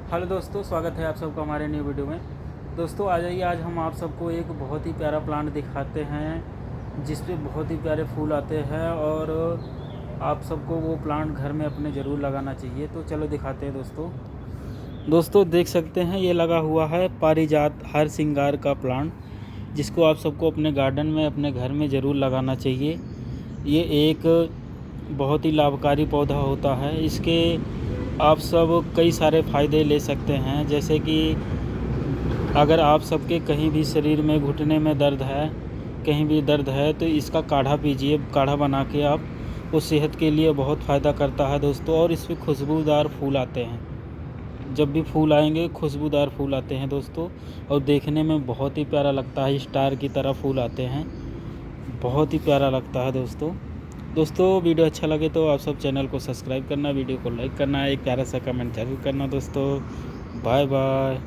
Hello दोस्तों, स्वागत है आप सबका हमारे न्यू वीडियो में। दोस्तों आ जाइए, आज हम आप सबको एक बहुत ही प्यारा प्लांट दिखाते हैं जिस पे बहुत ही प्यारे फूल आते हैं और आप सबको वो प्लांट घर में अपने ज़रूर लगाना चाहिए। तो चलो दिखाते हैं दोस्तों देख सकते हैं ये लगा हुआ है पारिजात हर श्रृंगार का प्लांट, जिसको आप सबको अपने गार्डन में अपने घर में ज़रूर लगाना चाहिए। ये एक बहुत ही लाभकारी पौधा होता है। इसके आप सब कई सारे फ़ायदे ले सकते हैं, जैसे कि अगर आप सबके कहीं भी शरीर में घुटने में दर्द है, कहीं भी दर्द है, तो इसका काढ़ा पीजिए। काढ़ा बना के आप, वो सेहत के लिए बहुत फ़ायदा करता है दोस्तों। और इस पर खुशबूदार फूल आते हैं, जब भी फूल आएंगे खुशबूदार फूल आते हैं दोस्तों, और देखने में बहुत ही प्यारा लगता है। स्टार की तरह फूल आते हैं, बहुत ही प्यारा लगता है दोस्तों वीडियो अच्छा लगे तो आप सब चैनल को सब्सक्राइब करना, वीडियो को लाइक करना, एक प्यारा सा कमेंट जरूर करना दोस्तों। Bye bye.